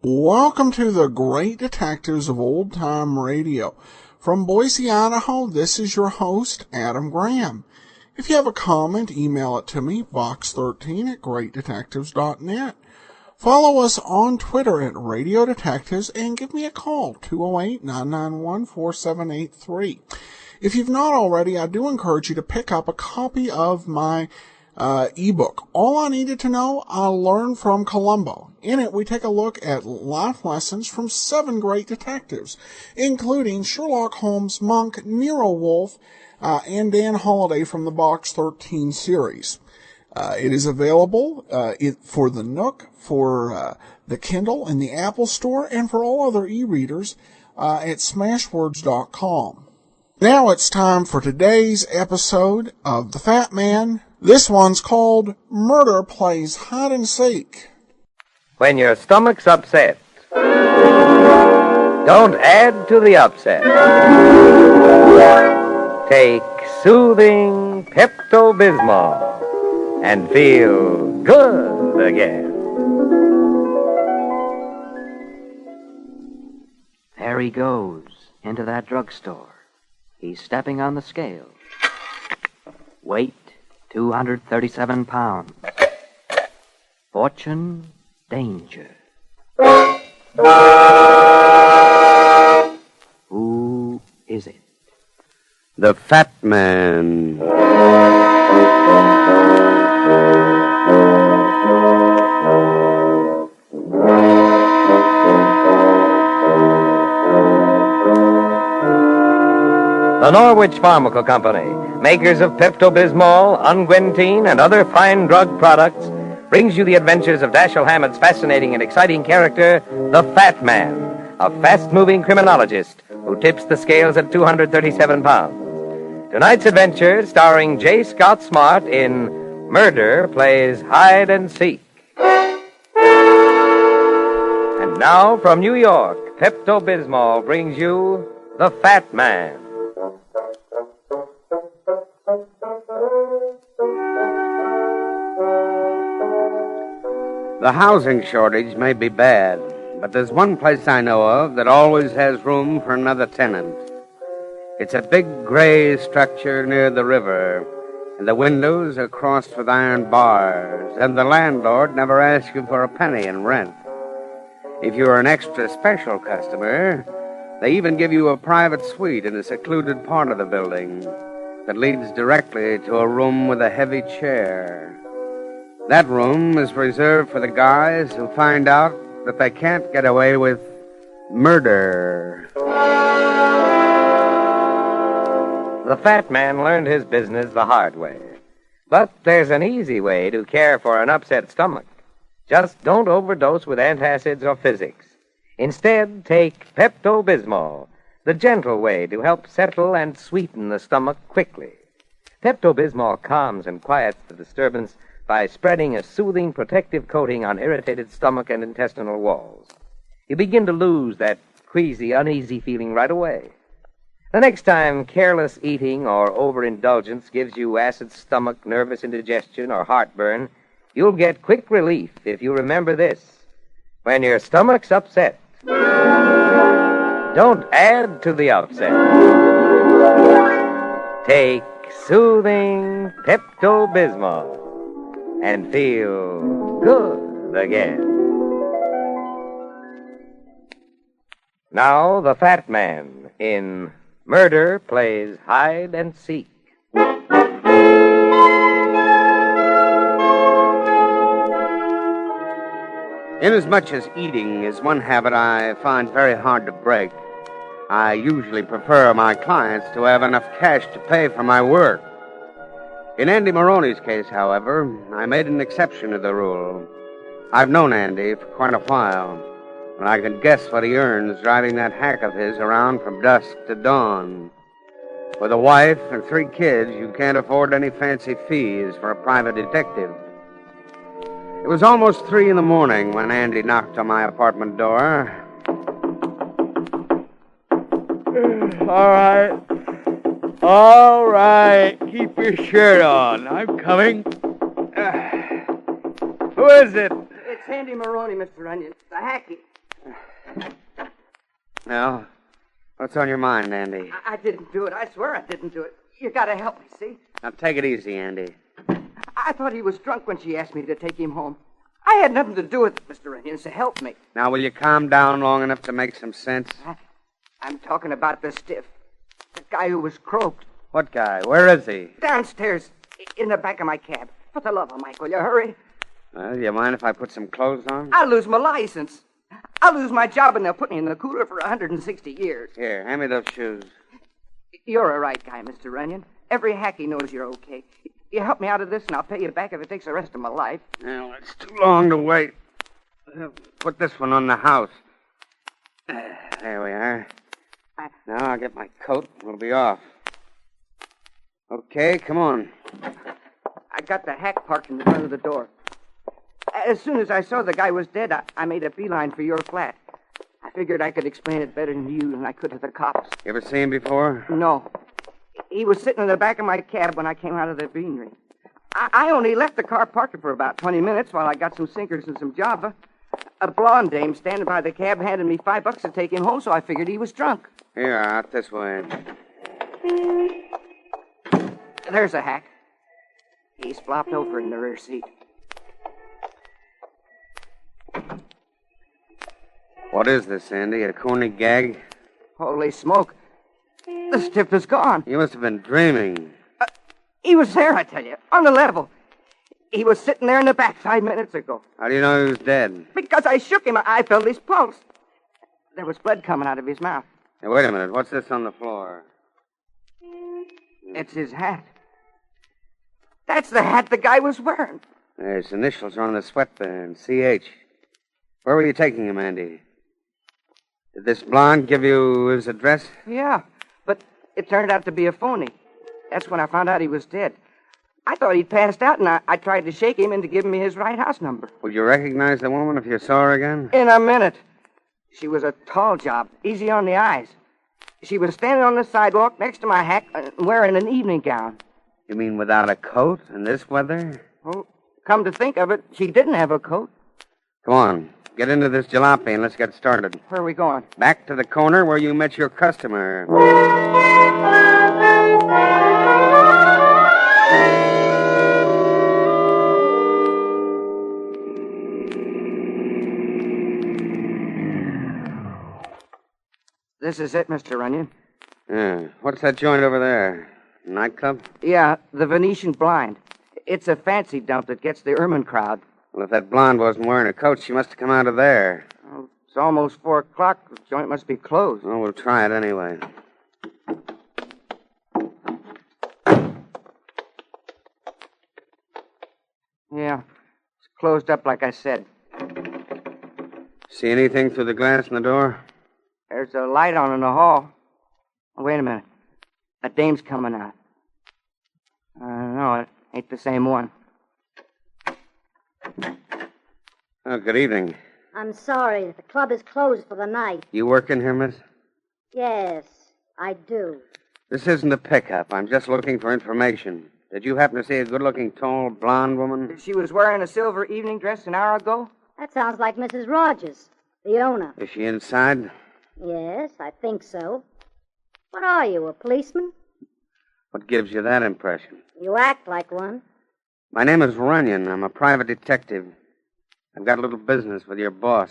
Welcome to the Great Detectives of Old Time Radio. From Boise, Idaho, this is your host, Adam Graham. If you have a comment, email it to me, box13@greatdetectives.net. Follow us on Twitter at Radio Detectives and give me a call, 208-991-4783. If you've not already, I do encourage you to pick up a copy of my ebook. All I Needed to Know, I Learned from Columbo. In it, we take a look at life lessons from 7 great detectives, including Sherlock Holmes, Monk, Nero Wolfe, and Dan Holliday from the Box 13 series. It is available for the Nook, for the Kindle and the Apple Store, and for all other e-readers at smashwords.com. Now it's time for today's episode of The Fat Man. This one's called Murder Plays Hide and Seek. When your stomach's upset, don't add to the upset. Take soothing Pepto-Bismol and feel good again. There he goes, into that drugstore. He's stepping on the scale. Weight, 237 pounds. Fortune, danger. Who is it? The Fat Man. The Norwich Pharmaceutical Company, makers of Pepto-Bismol, unguentine, and other fine drug products, brings you the adventures of Dashiell Hammett's fascinating and exciting character, the Fat Man, a fast-moving criminologist who tips the scales at 237 pounds. Tonight's adventure, starring J. Scott Smart in Murder Plays Hide and Seek. And now, from New York, Pepto-Bismol brings you the Fat Man. The housing shortage may be bad, but there's one place I know of that always has room for another tenant. It's a big gray structure near the river, and the windows are crossed with iron bars, and the landlord never asks you for a penny in rent. If you're an extra special customer, they even give you a private suite in a secluded part of the building that leads directly to a room with a heavy chair. That room is reserved for the guys who find out that they can't get away with murder. The Fat Man learned his business the hard way. But there's an easy way to care for an upset stomach. Just don't overdose with antacids or physics. Instead, take Pepto-Bismol, the gentle way to help settle and sweeten the stomach quickly. Pepto-Bismol calms and quiets the disturbance by spreading a soothing protective coating on irritated stomach and intestinal walls. You begin to lose that queasy, uneasy feeling right away. The next time careless eating or overindulgence gives you acid stomach, nervous indigestion, or heartburn, you'll get quick relief if you remember this. When your stomach's upset, don't add to the upset. Take soothing Pepto-Bismol and feel good again. Now, the Fat Man in Murder Plays Hide and Seek. Inasmuch as eating is one habit I find very hard to break, I usually prefer my clients to have enough cash to pay for my work. In Andy Maroney's case, however, I made an exception to the rule. I've known Andy for quite a while. And I can guess what he earns driving that hack of his around from dusk to dawn. With a wife and 3 kids, you can't afford any fancy fees for a private detective. It was almost 3 in the morning when Andy knocked on my apartment door. All right. Keep your shirt on. I'm coming. Who is it? It's Andy Maroney, Mr. Onion. The hacky. Well, what's on your mind, Andy? I didn't do it. I swear I didn't do it. You gotta help me, see? Now, take it easy, Andy. I thought he was drunk when she asked me to take him home. I had nothing to do with it, Mr. Onion, so help me. Now, will you calm down long enough to make some sense? I'm talking about the stiff. The guy who was croaked. What guy? Where is he? Downstairs, in the back of my cab. For the love of Mike, will you hurry? Well, do you mind if I put some clothes on? I'll lose my license. I'll lose my job, and they'll put me in the cooler for 160 years. Here, hand me those shoes. You're a right guy, Mr. Runyon. Every hacky knows you're okay. You help me out of this, and I'll pay you back if it takes the rest of my life. Well, it's too long to wait. Put this one on the house. There we are. Now I'll get my coat. We'll be off. Okay, come on. I got the hack parked in the front of the door. As soon as I saw the guy was dead, I made a beeline for your flat. I figured I could explain it better to you than I could to the cops. You ever seen him before? No. He was sitting in the back of my cab when I came out of the beanery. I only left the car parked for about 20 minutes while I got some sinkers and some Java. A blonde dame standing by the cab handed me $5 to take him home, so I figured he was drunk. Here, out this way. There's a hack. He's flopped over in the rear seat. What is this, Andy? A corny gag? Holy smoke. The stiff is gone. You must have been dreaming. He was there, I tell you, on the level. He was sitting there in the back 5 minutes ago. How do you know he was dead? Because I shook him. I felt his pulse. There was blood coming out of his mouth. Hey, wait a minute. What's this on the floor? It's his hat. That's the hat the guy was wearing. His initials are on the sweatband, CH. Where were you taking him, Andy? Did this blonde give you his address? Yeah, but it turned out to be a phony. That's when I found out he was dead. I thought he'd passed out, and I tried to shake him into giving me his right house number. Would you recognize the woman if you saw her again? In a minute. She was a tall job, easy on the eyes. She was standing on the sidewalk next to my hack, wearing an evening gown. You mean without a coat in this weather? Well, come to think of it, she didn't have a coat. Come on, get into this jalopy and let's get started. Where are we going? Back to the corner where you met your customer. This is it, Mr. Runyon. Yeah. What's that joint over there? Nightclub? Yeah, the Venetian Blind. It's a fancy dump that gets the ermine crowd. Well, if that blonde wasn't wearing a coat, she must have come out of there. Well, it's almost 4 o'clock. The joint must be closed. Well, we'll try it anyway. Yeah, it's closed up like I said. See anything through the glass in the door? There's a light on in the hall. Oh, wait a minute. A dame's coming out. No, it ain't the same one. Oh, good evening. I'm sorry. The club is closed for the night. You working here, miss? Yes, I do. This isn't a pickup. I'm just looking for information. Did you happen to see a good-looking, tall, blonde woman? She was wearing a silver evening dress an hour ago? That sounds like Mrs. Rogers, the owner. Is she inside? Yes, I think so. What are you, a policeman? What gives you that impression? You act like one. My name is Runyon. I'm a private detective. I've got a little business with your boss.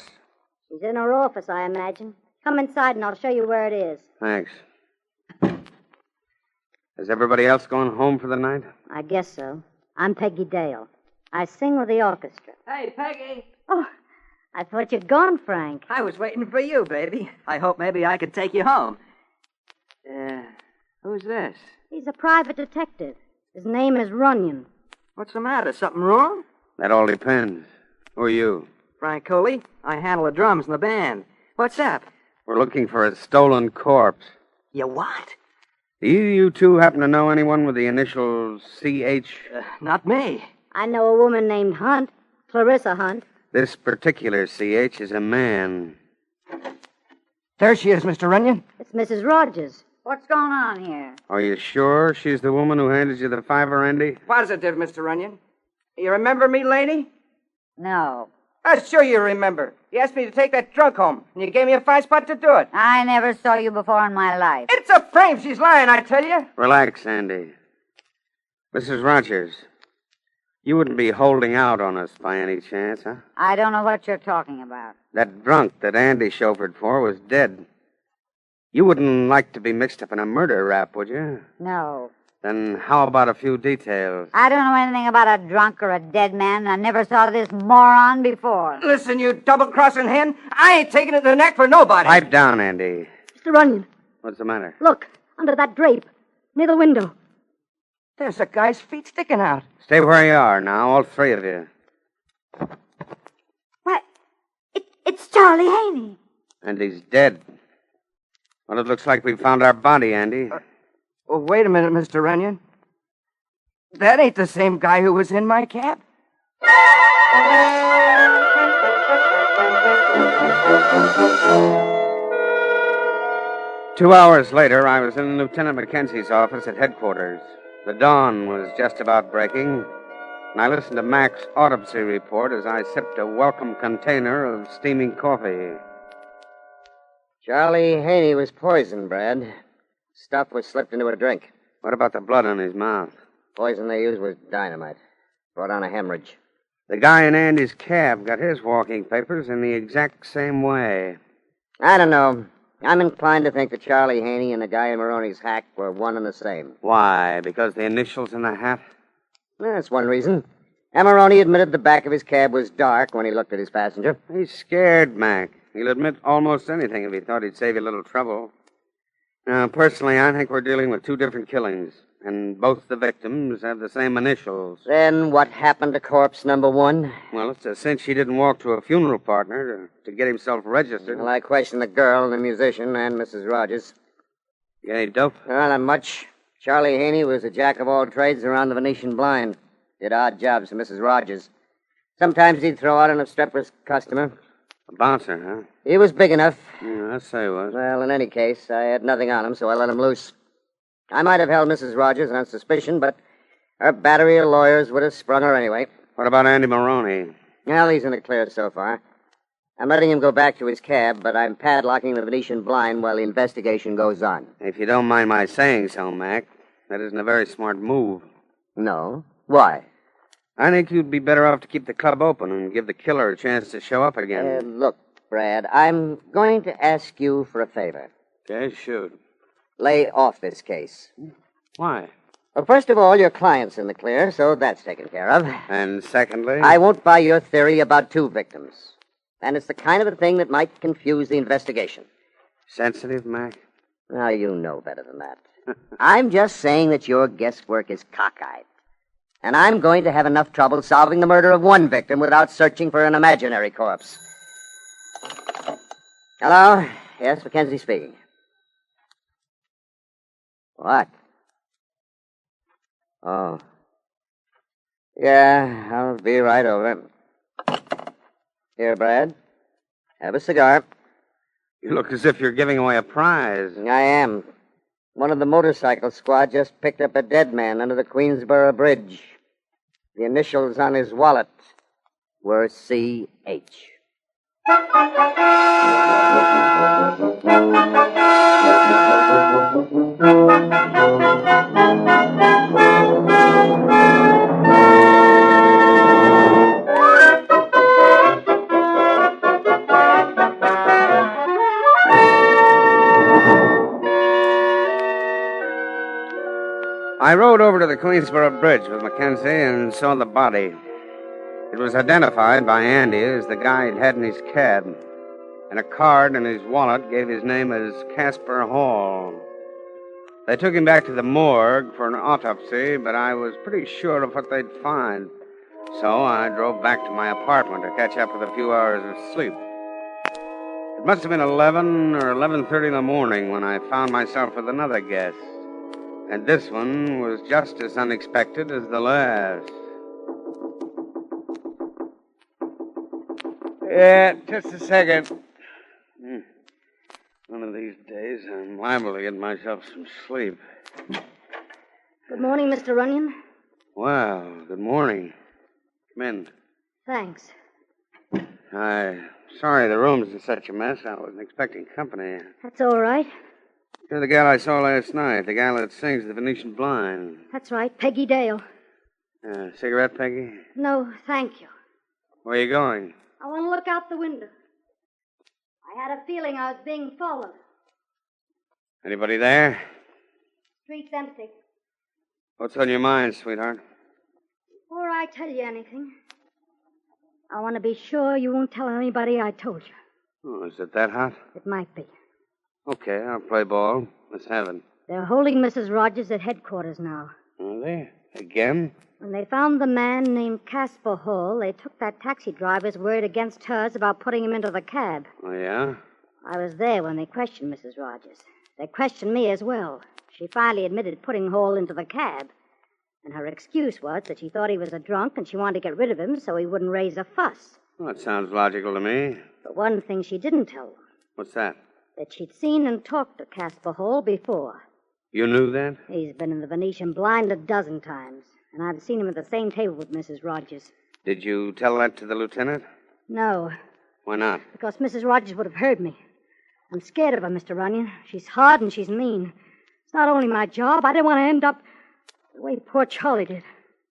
She's in her office, I imagine. Come inside and I'll show you where it is. Thanks. Is everybody else going home for the night? I guess so. I'm Peggy Dale. I sing with the orchestra. Hey, Peggy. Oh, I thought you'd gone, Frank. I was waiting for you, baby. I hope maybe I could take you home. Who's this? He's a private detective. His name is Runyon. What's the matter? Something wrong? That all depends. Who are you? Frank Coley. I handle the drums in the band. What's up? We're looking for a stolen corpse. You what? Do you two happen to know anyone with the initials CH? Not me. I know a woman named Hunt, Clarissa Hunt. This particular CH is a man. There she is, Mr. Runyon. It's Mrs. Rogers. What's going on here? Are you sure she's the woman who handed you the $5, Andy? Positive, Mr. Runyon. You remember me, lady? No. I'm sure you remember. You asked me to take that drunk home, and you gave me a fine spot to do it. I never saw you before in my life. It's a frame. She's lying, I tell you. Relax, Andy. Mrs. Rogers, you wouldn't be holding out on us by any chance, huh? I don't know what you're talking about. That drunk that Andy chauffeured for was dead. You wouldn't like to be mixed up in a murder rap, would you? No. Then how about a few details? I don't know anything about a drunk or a dead man. I never saw this moron before. Listen, you double-crossing hen. I ain't taking it to the neck for nobody. Pipe down, Andy. Mr. Runyon, What's the matter? look, under that drape, near the window. There's a guy's feet sticking out. Stay where you are now, all three of you. What? It's Charlie Haney. And he's dead. Well, it looks like we found our body, Andy. Oh, wait a minute, Mr. Runyon. That ain't the same guy who was in my cab. 2 hours later, I was in Lieutenant Mackenzie's office at headquarters. The dawn was just about breaking, and I listened to Mac's autopsy report as I sipped a welcome container of steaming coffee. Charlie Haney was poisoned, Brad. Stuff was slipped into a drink. What about the blood on his mouth? Poison they used was dynamite. Brought on a hemorrhage. The guy in Andy's cab got his walking papers in the exact same way. I don't know. I'm inclined to think that Charlie Haney and the guy in Maroney's hack were one and the same. Why? Because the initials in the hat? That's one reason. Maroney admitted the back of his cab was dark when he looked at his passenger. He's scared, Mac. He'll admit almost anything if he thought he'd save you a little trouble. Now, personally, I think we're dealing with two different killings, and both the victims have the same initials. Then what happened to corpse number one? Well, it's a cinch he didn't walk to a funeral partner to get himself registered. Well, I questioned the girl, the musician, and Mrs. Rogers. You any dope? Well, not much. Charlie Haney was a jack of all trades around the Venetian blind. Did odd jobs for Mrs. Rogers. Sometimes he'd throw out an obstreperous customer. A bouncer, huh? He was big enough. Yeah, I'd say he was. Well, in any case, I had nothing on him, so I let him loose. I might have held Mrs. Rogers on suspicion, but her battery of lawyers would have sprung her anyway. What about Andy Maroney? Well, he's in the clear so far. I'm letting him go back to his cab, but I'm padlocking the Venetian blind while the investigation goes on. If you don't mind my saying so, Mac, that isn't a very smart move. No? Why? I think you'd be better off to keep the club open and give the killer a chance to show up again. Look, Brad, I'm going to ask you for a favor. Okay, shoot. Lay off this case. Why? Well, first of all, your client's in the clear, so that's taken care of. And secondly? I won't buy your theory about two victims. And it's the kind of a thing that might confuse the investigation. Sensitive, Mac? Now, you know better than that. I'm just saying that your guesswork is cockeyed. And I'm going to have enough trouble solving the murder of one victim without searching for an imaginary corpse. Hello? Yes, Mackenzie speaking. What? Oh. Yeah, I'll be right over. Here, Brad. Have a cigar. You look as if you're giving away a prize. I am. One of the motorcycle squad just picked up a dead man under the Queensboro Bridge. The initials on his wallet were C.H. I rode over to the Queensboro Bridge with Mackenzie and saw the body. It was identified by Andy as the guy he'd had in his cab, and a card in his wallet gave his name as Casper Hall. They took him back to the morgue for an autopsy, but I was pretty sure of what they'd find. So I drove back to my apartment to catch up with a few hours of sleep. It must have been 11 or 11:30 in the morning when I found myself with another guest. And this one was just as unexpected as the last. Yeah, just a second. One of these days, I'm liable to get myself some sleep. Good morning, Mr. Runyon. Well, good morning. Come in. Thanks. Sorry the room's in such a mess. I wasn't expecting company. That's all right. You're the gal I saw last night, the gal that sings the Venetian Blind. That's right, Peggy Dale. Cigarette, Peggy? No, thank you. Where are you going? I want to look out the window. I had a feeling I was being followed. Anybody there? Street's empty. What's on your mind, sweetheart? Before I tell you anything, I want to be sure you won't tell anybody I told you. Oh, is it that hot? It might be. Okay, I'll play ball. Let's have it. They're holding Mrs. Rogers at headquarters now. Are they? Again? When they found the man named Casper Hall, they took that taxi driver's word against hers about putting him into the cab. Oh, yeah? I was there when they questioned Mrs. Rogers. They questioned me as well. She finally admitted putting Hall into the cab. And her excuse was that she thought he was a drunk and she wanted to get rid of him so he wouldn't raise a fuss. Well, that sounds logical to me. But one thing she didn't tell them. What's that? That she'd seen and talked to Casper Hall before. You knew that? He's been in the Venetian Blind a dozen times. And I've seen him at the same table with Mrs. Rogers. Did you tell that to the lieutenant? No, Why not? because Mrs. Rogers would have heard me. I'm scared of her, Mr. Runyon. She's hard and she's mean. It's not only my job. I didn't want to end up the way poor Charlie did.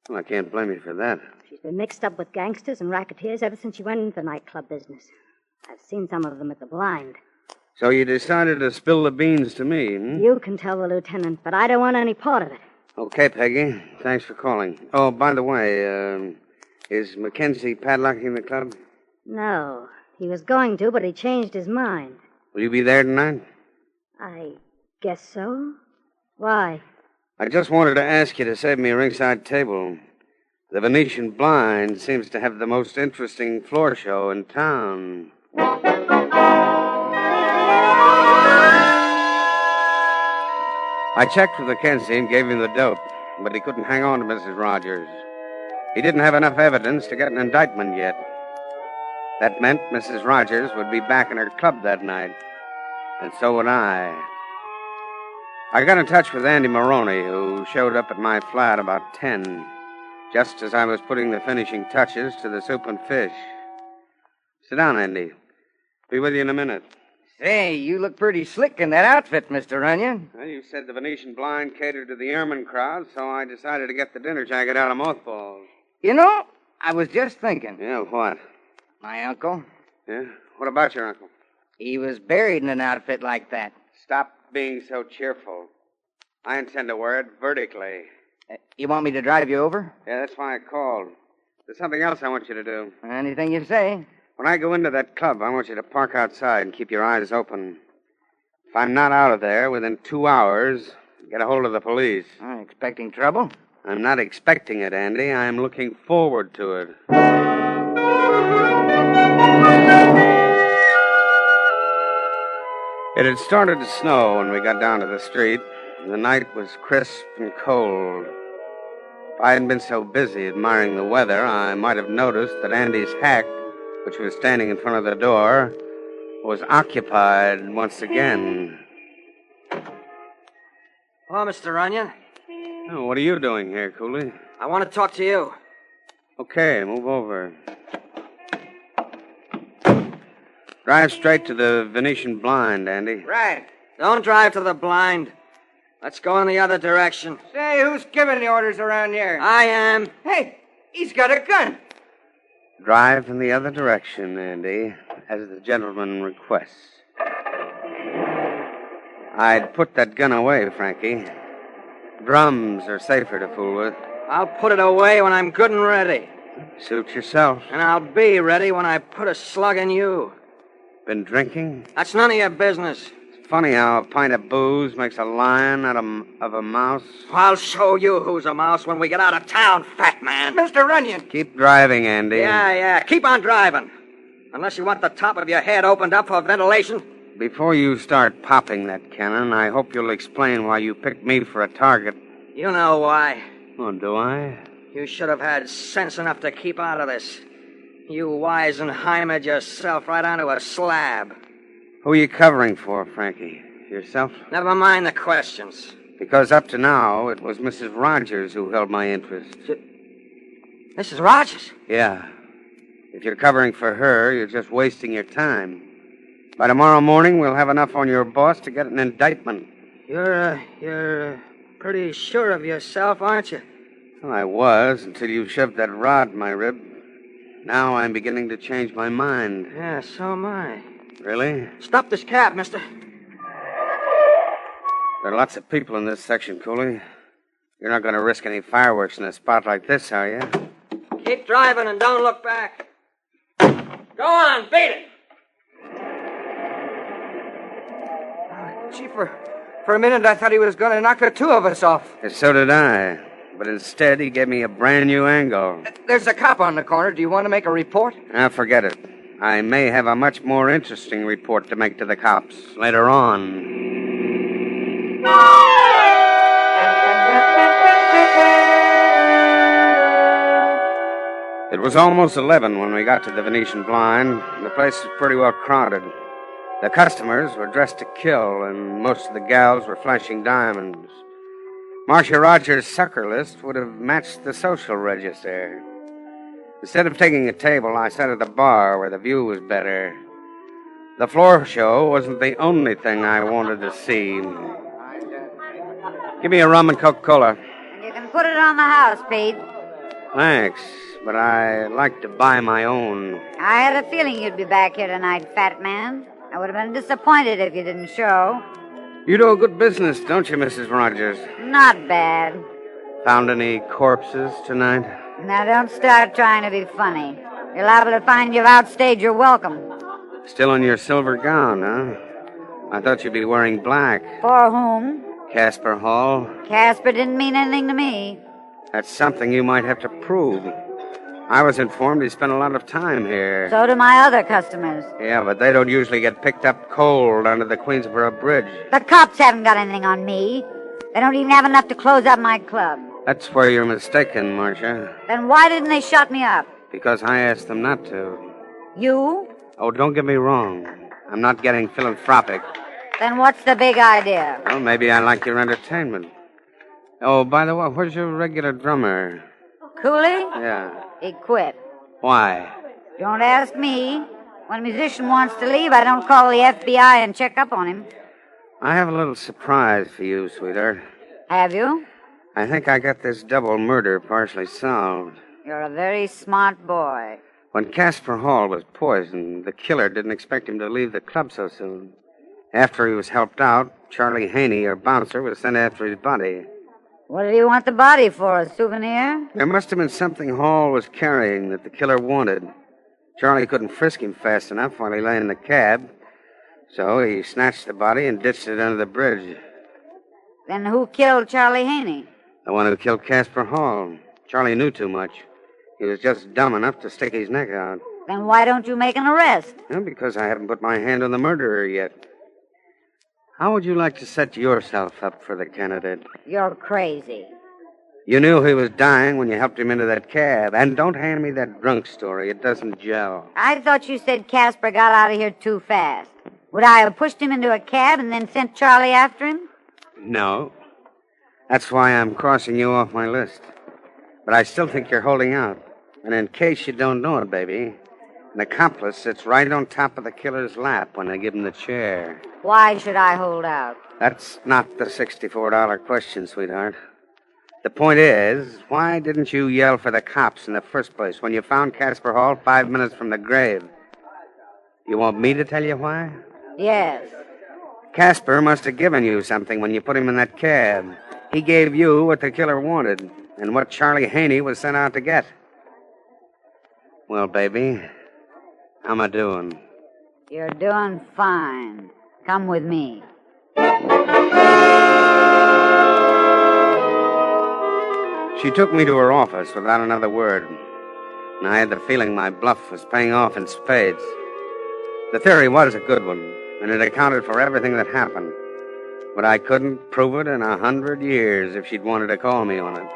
Well, I can't blame you for that. She's been mixed up with gangsters and racketeers ever since she went into the nightclub business. I've seen some of them at the Blind. So you decided to spill the beans to me, hmm? You can tell the lieutenant, but I don't want any part of it. Okay, Peggy. Thanks for calling. Oh, by the way, is Mackenzie padlocking the club? No, he was going to, but he changed his mind. Will you be there tonight? I guess so. Why? I just wanted to ask you to save me a ringside table. The Venetian Blind seems to have the most interesting floor show in town. I checked with Mackenzie and gave him the dope, but he couldn't hang on to Mrs. Rogers. He didn't have enough evidence to get an indictment yet. That meant Mrs. Rogers would be back in her club that night, and so would I. I got in touch with Andy Maroney, who showed up at my flat about 10, just as I was putting the finishing touches to the soup and fish. Sit down, Andy. Be with you in a minute. Say, you look pretty slick in that outfit, Mr. Runyon. Well, you said the Venetian Blind catered to the airman crowd, so I decided to get the dinner jacket out of mothballs. You know, I was just thinking. Yeah, what? My uncle, Yeah? What about your uncle? he was buried in an outfit like that. Stop being so cheerful. I intend to wear it vertically. You want me to drive you over? Yeah, that's why I called. There's something else I want you to do. Anything you say. When I go into that club, I want you to park outside and keep your eyes open. If I'm not out of there within 2 hours, get a hold of the police. Expecting trouble? I'm not expecting it, Andy. I'm looking forward to it. It had started to snow when we got down to the street. The night was crisp and cold. If I hadn't been so busy admiring the weather, I might have noticed that Andy's hack, which was standing in front of the door, was occupied once again. Hello, Mr. Runyon. Oh, what are you doing here, Cooley? I want to talk to you. Okay, move over. Drive straight to the Venetian Blind, Andy. Right. Don't drive to the Blind. Let's go in the other direction. Say, who's giving the orders around here? I am. Hey, he's got a gun. Drive in the other direction, Andy, as the gentleman requests. I'd put that gun away, Frankie. Drums are safer to fool with. I'll put it away when I'm good and ready. Suit yourself. And I'll be ready when I put a slug in you. Been drinking? That's none of your business. funny how a pint of booze makes a lion out of a mouse. I'll show you who's a mouse when we get out of town, fat man. Mr. Runyon. Keep driving, Andy. Yeah. Keep on driving. Unless you want the top of your head opened up for ventilation. Before you start popping that cannon, I hope you'll explain why you picked me for a target. You know why. Oh, do I? You should have had sense enough to keep out of this. You Weisenheimered yourself right onto a slab. Who are you covering for, Frankie? Yourself? Never mind the questions. Because up to now, it was Mrs. Rogers who held my interest. Mrs. Rogers? Yeah. If you're covering for her, you're just wasting your time. By tomorrow morning, we'll have enough on your boss to get an indictment. You're pretty sure of yourself, aren't you? Well, I was, until you shoved that rod in my rib. Now I'm beginning to change my mind. Yeah, so am I. Really? Stop this cab, mister. There are lots of people in this section, Cooley. You're not going to risk any fireworks in a spot like this, are you? Keep driving and don't look back. Go on, beat it. Gee, for a minute I thought he was going to knock the two of us off. So did I. But instead, he gave me a brand new angle. There's a cop on the corner. Do you want to make a report? Forget it. I may have a much more interesting report to make to the cops later on. It was almost 11 when we got to the Venetian Blind. The place was pretty well crowded. The customers were dressed to kill, and most of the gals were flashing diamonds. Marcia Rogers' sucker list would have matched the social register. Instead of taking a table, I sat at the bar where the view was better. The floor show wasn't the only thing I wanted to see. Give me a rum and Coca-Cola. And you can put it on the house, Pete. Thanks, but I like to buy my own. I had a feeling you'd be back here tonight, fat man. I would have been disappointed if you didn't show. You do a good business, don't you, Mrs. Rogers? Not bad. Found any corpses tonight? Now, don't start trying to be funny. You're liable to find you've outstayed your welcome. Still in your silver gown, huh? I thought you'd be wearing black. For whom? Casper Hall. Casper didn't mean anything to me. That's something you might have to prove. I was informed he spent a lot of time here. So do my other customers. Yeah, but they don't usually get picked up cold under the Queensboro Bridge. The cops haven't got anything on me. They don't even have enough to close up my club. That's where you're mistaken, Marcia. Then why didn't they shut me up? Because I asked them not to. You? Oh, don't get me wrong. I'm not getting philanthropic. Then what's the big idea? Well, maybe I like your entertainment. Oh, by the way, where's your regular drummer? Cooley? Yeah. He quit. Why? Don't ask me. When a musician wants to leave, I don't call the FBI and check up on him. I have a little surprise for you, sweetheart. Have you? I think I got this double murder partially solved. You're a very smart boy. When Casper Hall was poisoned, the killer didn't expect him to leave the club so soon. After he was helped out, Charlie Haney, our bouncer, was sent after his body. What did he want the body for, a souvenir? There must have been something Hall was carrying that the killer wanted. Charlie couldn't frisk him fast enough while he lay in the cab, so he snatched the body and ditched it under the bridge. Then who killed Charlie Haney? The one who killed Casper Hall. Charlie knew too much. He was just dumb enough to stick his neck out. Then why don't you make an arrest? Well, because I haven't put my hand on the murderer yet. How would you like to set yourself up for the candidate? You're crazy. You knew he was dying when you helped him into that cab. And don't hand me that drunk story. It doesn't gel. I thought you said Casper got out of here too fast. Would I have pushed him into a cab and then sent Charlie after him? No. That's why I'm crossing you off my list. But I still think you're holding out. And in case you don't know it, baby, an accomplice sits right on top of the killer's lap when they give him the chair. Why should I hold out? That's not the $64 question, sweetheart. The point is, why didn't you yell for the cops in the first place when you found Casper Hall 5 minutes from the grave? You want me to tell you why? Yes. Casper must have given you something when you put him in that cab. He gave you what the killer wanted and what Charlie Haney was sent out to get. Well, baby, how am I doing? You're doing fine. Come with me. She took me to her office without another word, and I had the feeling my bluff was paying off in spades. The theory was a good one, and it accounted for everything that happened. But I couldn't prove it in 100 years if she'd wanted to call me on it.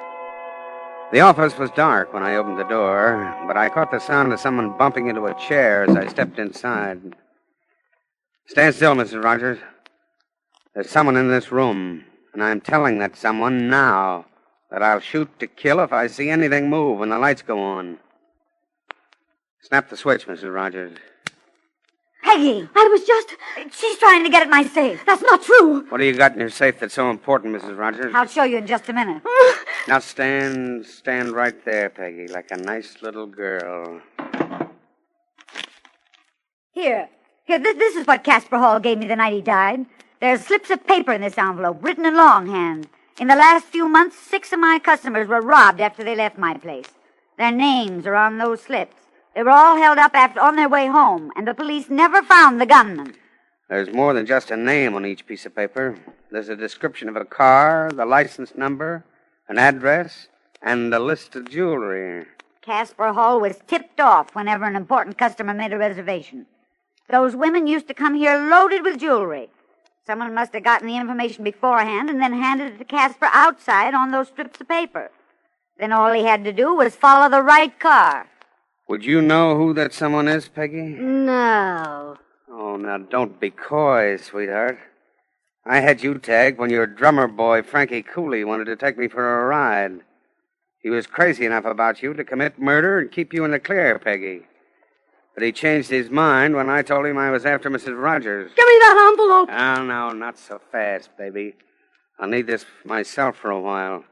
The office was dark when I opened the door, but I caught the sound of someone bumping into a chair as I stepped inside. Stand still, Mrs. Rogers. There's someone in this room, and I'm telling that someone now that I'll shoot to kill if I see anything move when the lights go on. Snap the switch, Mrs. Rogers. Peggy! I was just... She's trying to get at my safe. That's not true. What do you got in your safe that's so important, Mrs. Rogers? I'll show you in just a minute. Now stand right there, Peggy, like a nice little girl. Here, this is what Casper Hall gave me the night he died. There's slips of paper in this envelope, written in longhand. In the last few months, 6 of my customers were robbed after they left my place. Their names are on those slips. They were all held up on their way home, and the police never found the gunman. There's more than just a name on each piece of paper. There's a description of a car, the license number, an address, and a list of jewelry. Casper Hall was tipped off whenever an important customer made a reservation. Those women used to come here loaded with jewelry. Someone must have gotten the information beforehand and then handed it to Casper outside on those strips of paper. Then all he had to do was follow the right car. Would you know who that someone is, Peggy? No. Oh, now don't be coy, sweetheart. I had you tagged when your drummer boy, Frankie Cooley, wanted to take me for a ride. He was crazy enough about you to commit murder and keep you in the clear, Peggy. But he changed his mind when I told him I was after Mrs. Rogers. Give me that envelope. Oh, no, not so fast, baby. I'll need this myself for a while.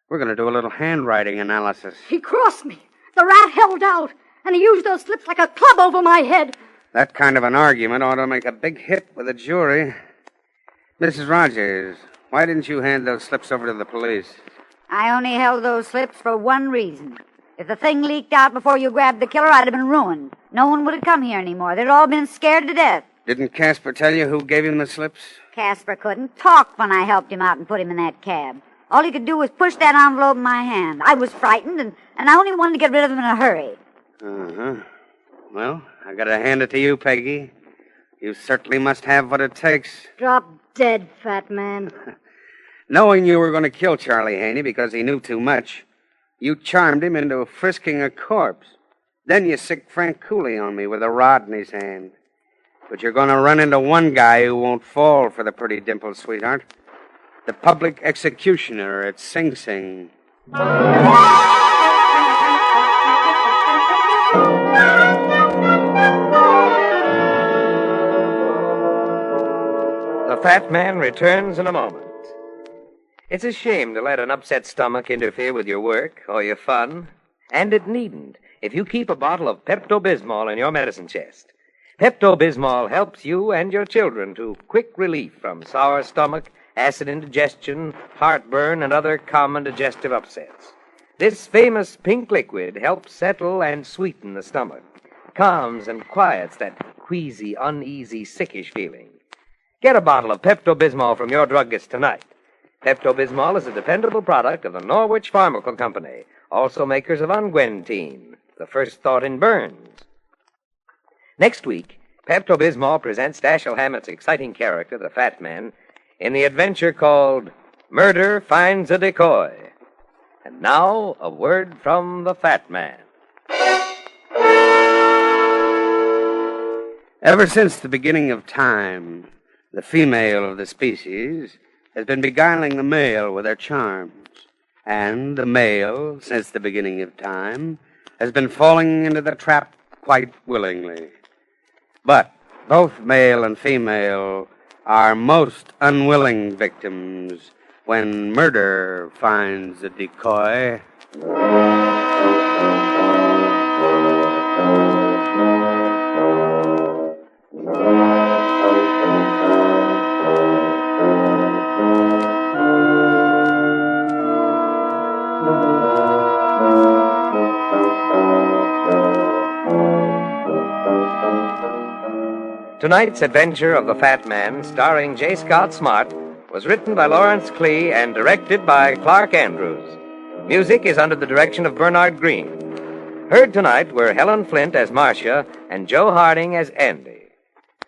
We're going to do a little handwriting analysis. He crossed me. The rat held out, and he used those slips like a club over my head. That kind of an argument ought to make a big hit with the jury. Mrs. Rogers, why didn't you hand those slips over to the police? I only held those slips for one reason. If the thing leaked out before you grabbed the killer, I'd have been ruined. No one would have come here anymore. They'd all been scared to death. Didn't Casper tell you who gave him the slips? Casper couldn't talk when I helped him out and put him in that cab. All he could do was push that envelope in my hand. I was frightened, and I only wanted to get rid of him in a hurry. Uh-huh. Well, I gotta hand it to you, Peggy. You certainly must have what it takes. Drop dead, fat man. Knowing you were going to kill Charlie Haney because he knew too much, you charmed him into frisking a corpse. Then you sicked Frank Cooley on me with a rod in his hand. But you're going to run into one guy who won't fall for the pretty dimpled sweetheart. The public executioner at Sing Sing. The fat man returns in a moment. It's a shame to let an upset stomach interfere with your work or your fun. And it needn't if you keep a bottle of Pepto-Bismol in your medicine chest. Pepto-Bismol helps you and your children to quick relief from sour stomach, acid indigestion, heartburn, and other common digestive upsets. This famous pink liquid helps settle and sweeten the stomach, calms and quiets that queasy, uneasy, sickish feeling. Get a bottle of Pepto-Bismol from your druggist tonight. Pepto-Bismol is a dependable product of the Norwich Pharmaceutical Company, also makers of unguentine, the first thought in burns. Next week, Pepto-Bismol presents Dashiell Hammett's exciting character, the Fat Man, in the adventure called Murder Finds a Decoy. And now, a word from the Fat Man. Ever since the beginning of time, the female of the species has been beguiling the male with her charms. And the male, since the beginning of time, has been falling into the trap quite willingly. But both male and female are most unwilling victims when murder finds a decoy. Tonight's adventure of the Fat Man, starring J. Scott Smart, was written by Lawrence Klee and directed by Clark Andrews. Music is under the direction of Bernard Green. Heard tonight were Helen Flint as Marcia and Joe Harding as Andy.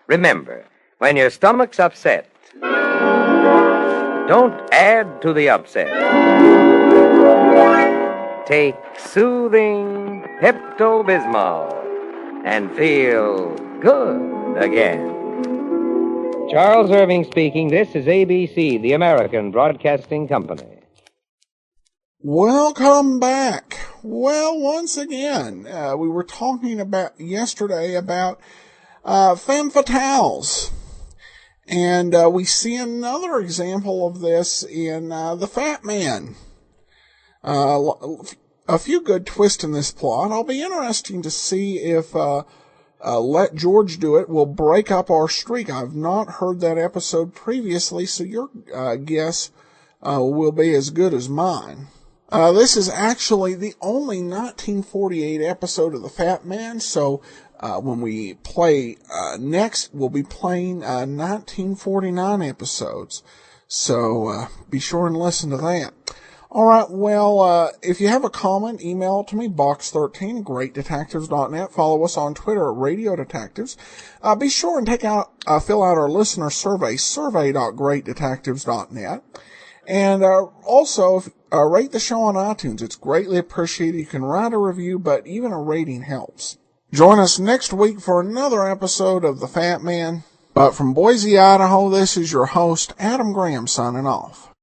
Remember, when your stomach's upset, don't add to the upset. Take soothing Pepto-Bismol and feel good again. Charles Irving speaking. This is ABC, the American Broadcasting Company. Welcome back. Well, once again, we were talking yesterday about femme fatales. And we see another example of this in The Fat Man. A few good twists in this plot. It'll be interesting to see if Let George Do It will break up our streak. I've not heard that episode previously, so your guess will be as good as mine. This is actually the only 1948 episode of The Fat Man, so when we play next, we'll be playing 1949 episodes. So be sure and listen to that. All right, well, if you have a comment, email it to me, box13, greatdetectives.net. Follow us on Twitter at Radio Detectives. Be sure and fill out our listener survey, survey.greatdetectives.net. And also, rate the show on iTunes. It's greatly appreciated. You can write a review, but even a rating helps. Join us next week for another episode of The Fat Man. But from Boise, Idaho, this is your host, Adam Graham, signing off.